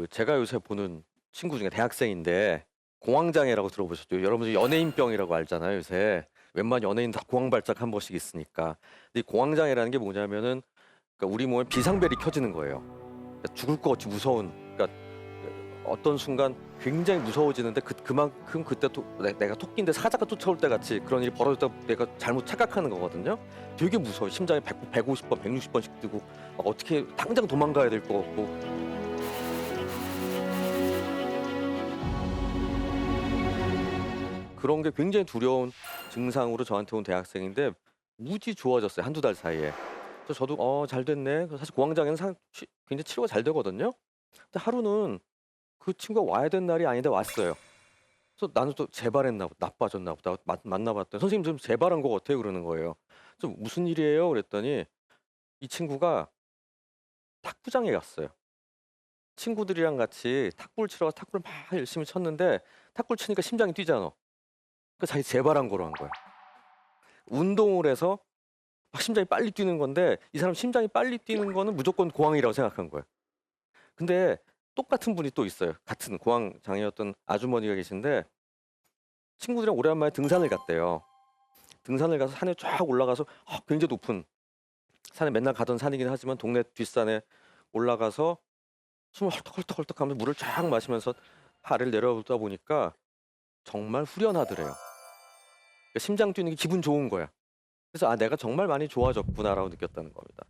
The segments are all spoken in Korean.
제가 요새 보는 친구 중에 대학생인데 공황장애라고 들어보셨죠? 여러분 연예인병이라고 알잖아요, 요새. 웬만한 연예인 다 공황발작 한 번씩 있으니까. 근데 이 공황장애라는 게 뭐냐면은 그러니까 우리 몸에 비상벨이 켜지는 거예요. 그러니까 죽을 것 같이 무서운. 그러니까 어떤 순간 굉장히 무서워지는데 그만큼 그때 내가 토끼인데 사자가 쫓아올 때 같이 그런 일이 벌어졌다 내가 잘못 착각하는 거거든요. 되게 무서워. 심장이 150번, 160번씩 뛰고 막 어떻게 당장 도망가야 될 것 같고. 그런 게 굉장히 두려운 증상으로 저한테 온 대학생인데 무지 좋아졌어요. 한두 달 사이에. 그래서 저도 잘 됐네. 사실 공황장애는 굉장히 치료가 잘 되거든요. 근데 하루는 그 친구가 와야 된 날이 아닌데 왔어요. 그래서 나는 또 재발했나 보다. 나빠졌나 보다. 만나봤더니 선생님 좀 재발한 것 같아요. 그러는 거예요. 좀 무슨 일이에요? 그랬더니 이 친구가 탁구장에 갔어요. 친구들이랑 같이 탁구를 치러 가서 탁구를 막 열심히 쳤는데 탁구를 치니까 심장이 뛰잖아. 그러니까 자기 재발한 거로 한 거야. 운동을 해서 막 심장이 빨리 뛰는 건데 이 사람 심장이 빨리 뛰는 거는 무조건 고황이라고 생각한 거예요. 근데 똑같은 분이 또 있어요. 같은 고황 장애였던 아주머니가 계신데 친구들이랑 오랜만에 등산을 갔대요. 등산을 가서 산에 쫙 올라가서 굉장히 높은 산에 맨날 가던 산이긴 하지만 동네 뒷산에 올라가서 숨을 헐떡헐떡헐떡 하면서 물을 쫙 마시면서 아래를 내려오다 보니까 정말 후련하더래요. 그러니까 심장 뛰는 게 기분 좋은 거야. 그래서 내가 정말 많이 좋아졌구나라고 느꼈다는 겁니다.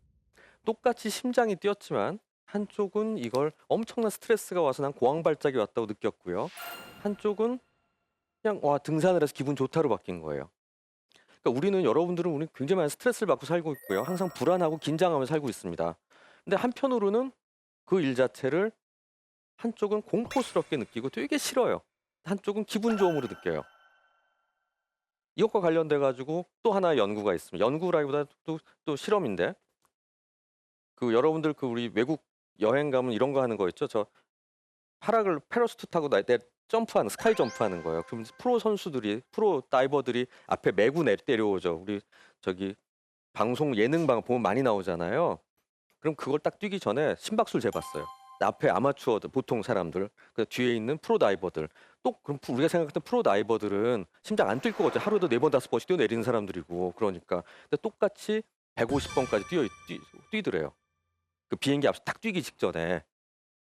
똑같이 심장이 뛰었지만 한쪽은 이걸 엄청난 스트레스가 와서 난 고황발작이 왔다고 느꼈고요. 한쪽은 그냥 등산을 해서 기분 좋다로 바뀐 거예요. 그러니까 우리 굉장히 많은 스트레스를 받고 살고 있고요. 항상 불안하고 긴장하며 살고 있습니다. 근데 한편으로는 그 일 자체를 한쪽은 공포스럽게 느끼고 되게 싫어요. 한쪽은 기분 좋음으로 느껴요. 이것과 관련돼 가지고 또 하나의 연구가 있습니다. 연구라기보다 또 실험인데 여러분들 우리 외국 여행 가면 이런 거 하는 거 있죠? 저 패러슈트 타고 내 점프하는 스카이 점프하는 거예요. 그럼 프로 다이버들이 앞에 메고 내려오죠. 우리 저기 방송 예능 방 보면 많이 나오잖아요. 그럼 그걸 딱 뛰기 전에 심박수를 재봤어요. 앞에 아마추어들 보통 사람들 그 뒤에 있는 프로 다이버들 또 그럼 우리가 생각했던 프로 다이버들은 심장 안 뛸 거거든요. 하루에도 4번 5번씩 뛰어내리는 사람들이고 그러니까 근데 똑같이 150번까지 뛰더래요. 그 비행기 앞서 딱 뛰기 직전에.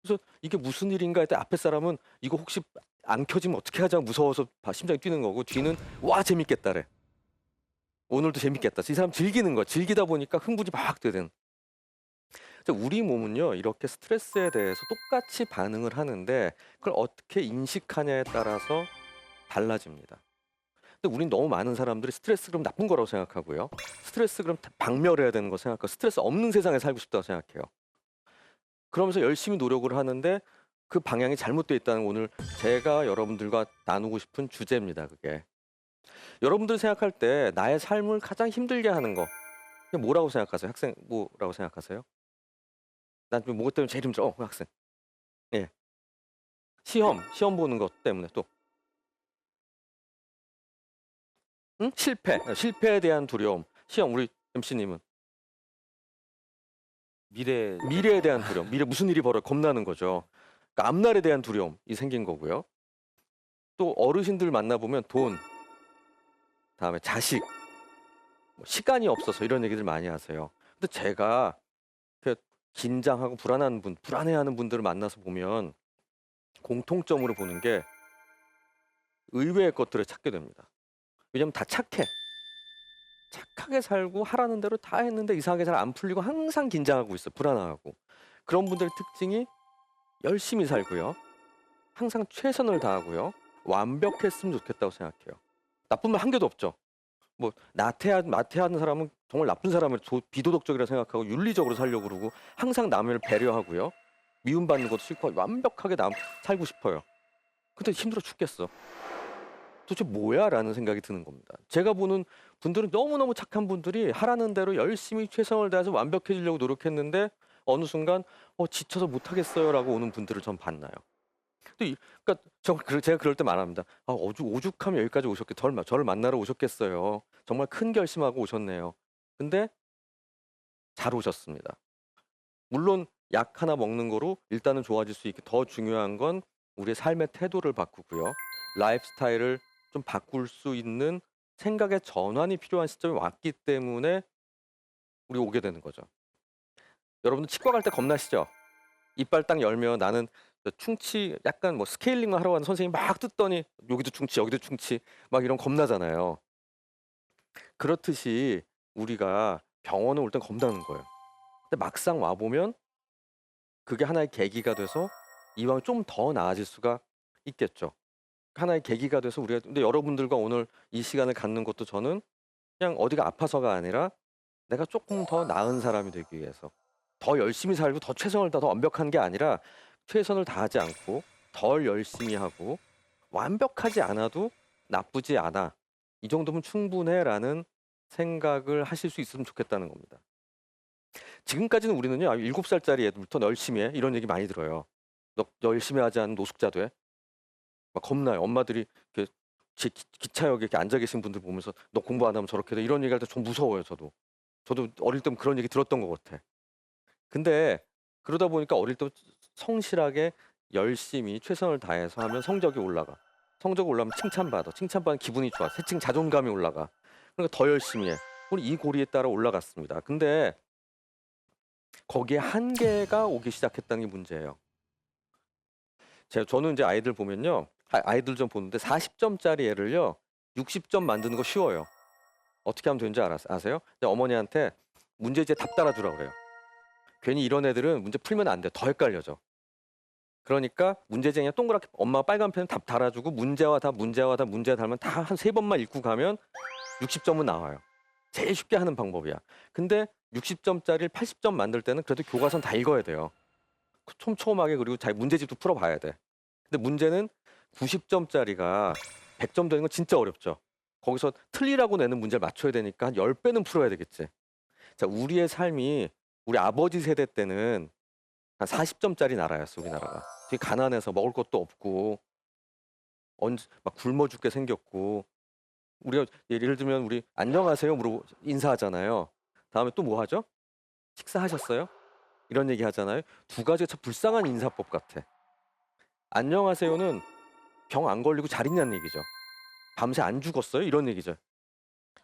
그래서 이게 무슨 일인가 했더니 앞에 사람은 이거 혹시 안 켜지면 어떻게 하자 무서워서 심장이 뛰는 거고 뒤는 와 재밌겠다래. 오늘도 재밌겠다. 이 사람 즐기는 거야. 즐기다 보니까 흥분이 막 되는. 우리 몸은요 이렇게 스트레스에 대해서 똑같이 반응을 하는데 그걸 어떻게 인식하냐에 따라서 달라집니다. 근데 우린 너무 많은 사람들이 스트레스 그럼 나쁜 거라고 생각하고요. 스트레스 그럼 박멸해야 되는 거 생각하고 스트레스 없는 세상에 살고 싶다고 생각해요. 그러면서 열심히 노력을 하는데 그 방향이 잘못되어 있다는 오늘 제가 여러분들과 나누고 싶은 주제입니다. 그게. 여러분들이 생각할 때 나의 삶을 가장 힘들게 하는 거 그게 뭐라고 생각하세요? 학생 뭐라고 생각하세요? 난 뭐 때문에 제일 힘들어? 그 학생. 예. 시험 보는 것 때문에 또. 응? 실패에 대한 두려움. 시험 우리 MC님은 미래. 미래에 대한 두려움. 미래 무슨 일이 겁나는 거죠. 그러니까 앞날에 대한 두려움이 생긴 거고요. 또 어르신들 만나보면 돈, 다음에 자식, 뭐 시간이 없어서 이런 얘기들 많이 하세요. 근데 제가 긴장하고 불안해하는 분들을 만나서 보면 공통점으로 보는 게 의외의 것들을 찾게 됩니다. 왜냐면 다 착해. 착하게 살고 하라는 대로 다 했는데 이상하게 잘 안 풀리고 항상 긴장하고 있어. 불안하고. 그런 분들의 특징이 열심히 살고요. 항상 최선을 다하고요. 완벽했으면 좋겠다고 생각해요. 나쁜 말 한 개도 없죠. 뭐 나태하는 사람은 정말 나쁜 사람을 비도덕적이라 생각하고 윤리적으로 살려고 그러고 항상 남을 배려하고요. 미움받는 것도 싫고 완벽하게 살고 싶어요. 근데 힘들어 죽겠어. 도대체 뭐야? 라는 생각이 드는 겁니다. 제가 보는 분들은 너무너무 착한 분들이 하라는 대로 열심히 최선을 다해서 완벽해지려고 노력했는데 어느 순간 지쳐서 못하겠어요 라고 오는 분들을 전 만나요. 그러니까 제가 그럴 때 말합니다. 오죽하면 여기까지 저를 만나러 오셨겠어요. 정말 큰 결심하고 오셨네요. 근데 잘 오셨습니다. 물론 약 하나 먹는 거로 일단은 좋아질 수 있게 더 중요한 건 우리의 삶의 태도를 바꾸고요. 라이프스타일을 좀 바꿀 수 있는 생각의 전환이 필요한 시점이 왔기 때문에 우리 오게 되는 거죠. 여러분들 치과 갈 때 겁나시죠? 이빨 딱 열면 나는 충치 약간 뭐 스케일링만 하러 가는 선생님 막 뜯더니 여기도 충치, 여기도 충치 막 이런 겁나잖아요. 그렇듯이 우리가 병원에 올 땐 겁나는 거예요. 근데 막상 와 보면 그게 하나의 계기가 돼서 이왕 좀 더 나아질 수가 있겠죠. 하나의 계기가 돼서 우리가 근데 여러분들과 오늘 이 시간을 갖는 것도 저는 그냥 어디가 아파서가 아니라 내가 조금 더 나은 사람이 되기 위해서 더 열심히 살고 더 최선을 다해 더 완벽한 게 아니라 최선을 다하지 않고 덜 열심히 하고 완벽하지 않아도 나쁘지 않아. 이 정도면 충분해라는 생각을 하실 수 있으면 좋겠다는 겁니다. 지금까지는 우리는요, 7살짜리 애들부터 너 열심히 해. 이런 얘기 많이 들어요. 너 열심히 하지 않으면 노숙자 돼. 막 겁나요. 엄마들이 이렇게 기차역에 이렇게 앉아 계신 분들 보면서 너 공부 안 하면 저렇게 돼. 이런 얘기할 때 좀 무서워요, 저도. 저도 어릴 때 그런 얘기 들었던 것 같아. 근데 그러다 보니까 어릴 때 성실하게 열심히 최선을 다해서 하면 성적이 올라가. 성적이 올라가면 칭찬받아. 칭찬받으면 기분이 좋아. 새칭 자존감이 올라가. 그러니까 더 열심히 해. 우리 이 고리에 따라 올라갔습니다. 근데 거기에 한계가 오기 시작했다는 게 문제예요. 저는 이제 아이들 보면요. 아이들 좀 보는데 40점짜리 애를요. 60점 만드는 거 쉬워요. 어떻게 하면 되는지 아세요? 어머니한테 문제지에 답 달아주라 그래요. 괜히 이런 애들은 문제 풀면 안 돼. 더 헷갈려져. 그러니까 문제쟁이가 동그랗게 엄마가 빨간 펜 답 달아주고 문제와 답, 문제와 답, 문제와 답만 다 한 3번만 읽고 가면 60점은 나와요. 제일 쉽게 하는 방법이야. 근데 60점짜리를 80점 만들 때는 그래도 교과서는 다 읽어야 돼요. 촘촘하게 그리고 잘 문제집도 풀어봐야 돼. 근데 문제는 90점짜리가 100점 되는 건 진짜 어렵죠. 거기서 틀리라고 내는 문제를 맞춰야 되니까 한 10배는 풀어야 되겠지. 자, 우리의 삶이 우리 아버지 세대 때는 한 40점짜리 나라였어, 우리나라가. 되게 가난해서 먹을 것도 없고, 막 굶어 죽게 생겼고, 우리가 예를 들면 우리 안녕하세요 물어 인사하잖아요. 다음에 또 뭐 하죠? 식사하셨어요? 이런 얘기 하잖아요. 두 가지가 참 불쌍한 인사법 같아. 안녕하세요는 병 안 걸리고 잘 있냐는 얘기죠. 밤새 안 죽었어요? 이런 얘기죠.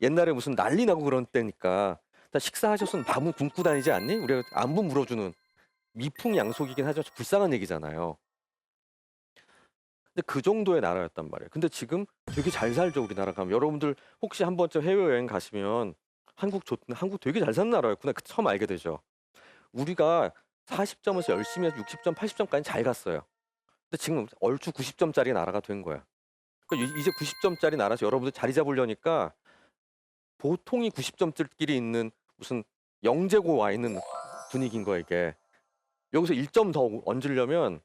옛날에 무슨 난리 나고 그런 때니까 다 식사하셨으면 밥은 굶고 다니지 않니? 우리가 안부 물어주는 미풍양속이긴 하지만 불쌍한 얘기잖아요. 근데 그 정도의 나라였단 말이에요. 근데 지금 되게 잘 살죠, 우리나라 가면. 여러분들 혹시 한 번쯤 해외여행 가시면 한국 되게 잘 사는 나라였구나. 처음 알게 되죠. 우리가 40점에서 열심히 해서 60점, 80점까지 잘 갔어요. 근데 지금 얼추 90점짜리 나라가 된 거야. 그러니까 이제 90점짜리 나라에서 여러분들 자리 잡으려니까 보통이 90점들끼리 있는 무슨 영재고 와 있는 분위기인 거야, 이게. 여기서 1점 더 얹으려면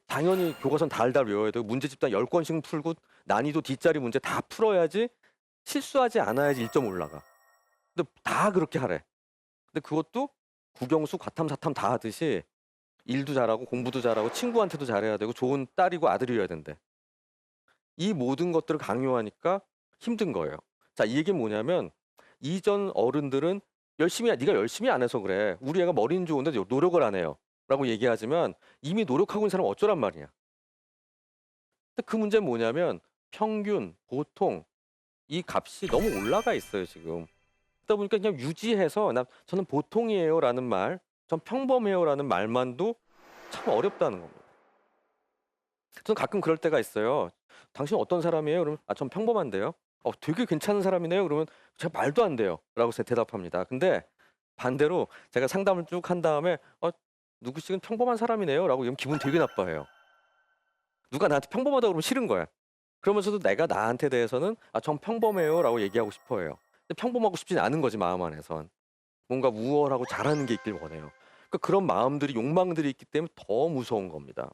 당연히 교과서는 달달 외워야 되고 문제집 다 10권씩 풀고 난이도 뒷자리 문제 다 풀어야지 실수하지 않아야지 1점 올라가. 근데 다 그렇게 하래. 근데 그것도 국영수, 과탐, 사탐 다 하듯이 일도 잘하고 공부도 잘하고 친구한테도 잘해야 되고 좋은 딸이고 아들이어야 된대. 이 모든 것들을 강요하니까 힘든 거예요. 자, 이 얘기는 뭐냐면 이전 어른들은 네가 열심히 안 해서 그래. 우리 애가 머리는 좋은데 노력을 안 해요. 라고 얘기하지만 이미 노력하고 있는 사람은 어쩌란 말이냐. 근데 그 문제는 뭐냐면 평균, 보통 이 값이 너무 올라가 있어요, 지금. 그러다 보니까 그냥 유지해서 저는 보통이에요라는 말, 전 평범해요라는 말만도 참 어렵다는 겁니다. 저는 가끔 그럴 때가 있어요. 당신 어떤 사람이에요? 그러면 전 평범한데요. 되게 괜찮은 사람이네요. 그러면 제가 말도 안 돼요. 라고 제가 대답합니다. 근데 반대로 제가 상담을 쭉 한 다음에 누구씩은 평범한 사람이네요. 라고 이러면 기분 되게 나빠해요. 누가 나한테 평범하다고 그러면 싫은 거야. 그러면서도 내가 나한테 대해서는 전 평범해요. 라고 얘기하고 싶어 해요. 근데 평범하고 싶진 않은 거지, 마음 안에선. 뭔가 우월하고 잘하는 게 있길 원해요. 그러니까 그런 마음들이, 욕망들이 있기 때문에 더 무서운 겁니다.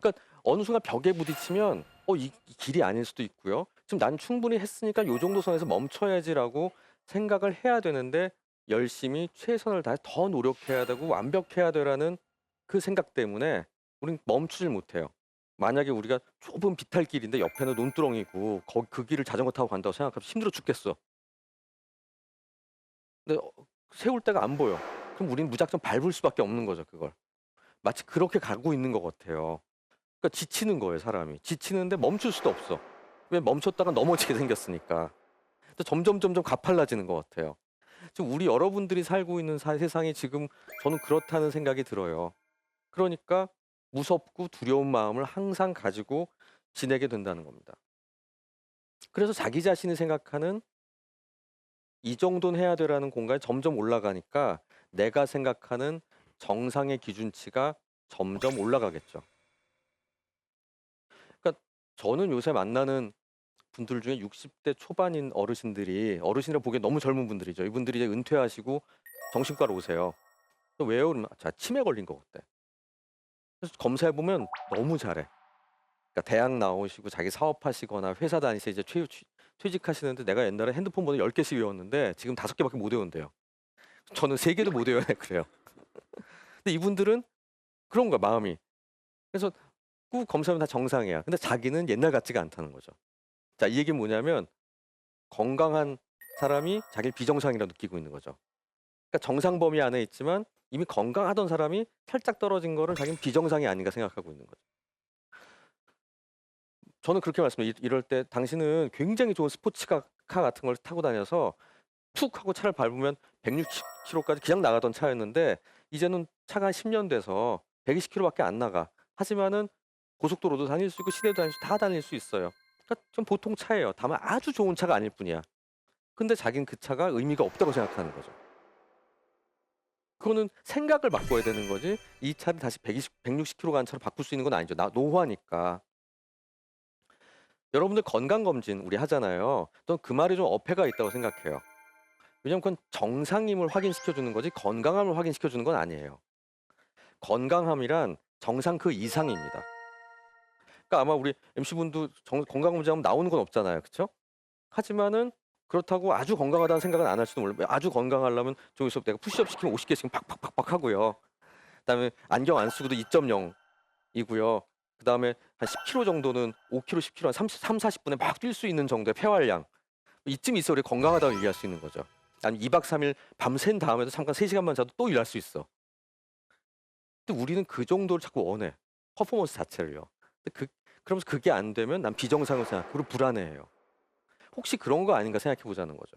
그러니까 어느 순간 벽에 부딪히면 이 길이 아닐 수도 있고요. 지금 난 충분히 했으니까 요 정도 선에서 멈춰야지라고 생각을 해야 되는데 열심히 최선을 다해 더 노력해야 되고 완벽해야 되라는 그 생각 때문에 우린 멈추질 못해요. 만약에 우리가 좁은 비탈길인데 옆에는 논두렁이고 그 길을 자전거 타고 간다고 생각하면 힘들어 죽겠어. 근데 세울 데가 안 보여. 그럼 우리는 무작정 밟을 수밖에 없는 거죠, 그걸. 마치 그렇게 가고 있는 것 같아요. 그러니까 지치는 거예요, 사람이. 지치는데 멈출 수도 없어. 왜 멈췄다가 넘어지게 생겼으니까. 그래서 점점 가팔라지는 것 같아요. 지금 우리 여러분들이 살고 있는 세상이 지금 저는 그렇다는 생각이 들어요. 그러니까 무섭고 두려운 마음을 항상 가지고 지내게 된다는 겁니다. 그래서 자기 자신이 생각하는 이 정도는 해야 되라는 공간이 점점 올라가니까 내가 생각하는 정상의 기준치가 점점 올라가겠죠. 그러니까 저는 요새 만나는 분들 중에 60대 초반인 어르신이라 보기엔 너무 젊은 분들이죠. 이분들이 이제 은퇴하시고 정신과로 오세요. 왜요? 그러면 자, 치매 걸린 거 같대. 그래서 검사해 보면 너무 잘해. 그러니까 대학 나오시고 자기 사업하시거나 회사 다니시 이제 퇴직하시는데 내가 옛날에 핸드폰 번호 10개씩 외웠는데 지금 5개밖에 못 외운대요. 저는 3개도 못 외워야 그래요. 근데 이분들은 그런 거야, 마음이. 그래서 꼭 검사하면 다 정상이야. 근데 자기는 옛날 같지가 않다는 거죠. 자, 이 얘기는 뭐냐면 건강한 사람이 자기를 비정상이라고 느끼고 있는 거죠. 그러니까 정상 범위 안에 있지만 이미 건강하던 사람이 살짝 떨어진 거를 자기는 비정상이 아닌가 생각하고 있는 거죠. 저는 그렇게 말씀드려요. 이럴 때 당신은 굉장히 좋은 스포츠카 같은 걸 타고 다녀서 툭 하고 차를 밟으면 160km까지 그냥 나가던 차였는데 이제는 차가 한 10년 돼서 120km밖에 안 나가. 하지만은 고속도로도 다닐 수 있고 시내도 다닐 다 다닐 수 있어요. 그러니까 좀 보통 차예요. 다만 아주 좋은 차가 아닐 뿐이야. 근데 자기는 그 차가 의미가 없다고 생각하는 거죠. 그거는 생각을 바꿔야 되는 거지. 이 차를 다시 160km 가는 차로 바꿀 수 있는 건 아니죠. 노화니까. 여러분들 건강검진 우리 하잖아요. 저는 그 말이 좀 어폐가 있다고 생각해요. 왜냐면 그건 정상임을 확인시켜주는 거지 건강함을 확인시켜주는 건 아니에요. 건강함이란 정상 그 이상입니다. 그러니까 아마 우리 MC분도 건강검진하면 나오는 건 없잖아요. 그렇죠? 하지만은 그렇다고 아주 건강하다는 생각은 안 할 수도 몰라요. 아주 건강하려면 저기서 내가 푸시업 시키면 50개씩 팍팍팍팍 하고요. 그다음에 안경 안 쓰고도 2.0이고요. 그다음에 한 10km 정도는 5km, 10km 한 40분에 막 뛸 수 있는 정도의 폐활량. 이쯤 있어 우리 건강하다고 얘기할 수 있는 거죠. 아니면 2박 3일 밤샌 다음에도 잠깐 3시간만 자도 또 일할 수 있어. 근데 우리는 그 정도를 자꾸 원해. 퍼포먼스 자체를요. 그러면서 그게 안 되면 난 비정상을 생각하고 불안해해요. 혹시 그런 거 아닌가 생각해 보자는 거죠.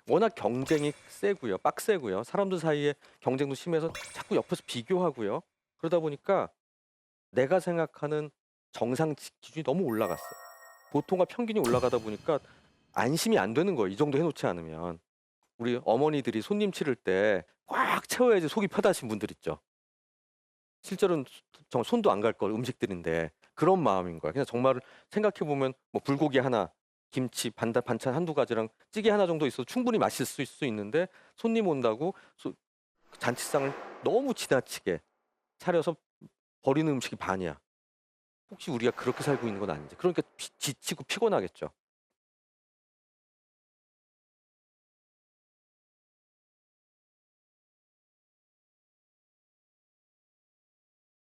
워낙 경쟁이 세고요. 빡세고요. 사람들 사이에 경쟁도 심해서 자꾸 옆에서 비교하고요. 그러다 보니까 내가 생각하는 정상 기준이 너무 올라갔어. 보통과 평균이 올라가다 보니까 안심이 안 되는 거예요. 이 정도 해놓지 않으면. 우리 어머니들이 손님 치를 때 꽉 채워야지 속이 편하신 분들 있죠. 실제로는 정말 손도 안 갈 걸 음식들인데 그런 마음인 거야. 그냥 정말 생각해 보면 뭐 불고기 하나, 김치, 반찬 한두 가지랑 찌개 하나 정도 있어도 충분히 맛있을 수 있는데 손님 온다고 잔치상을 너무 지나치게 차려서 버리는 음식이 반이야. 혹시 우리가 그렇게 살고 있는 건 아닌지. 그러니까 지치고 피곤하겠죠.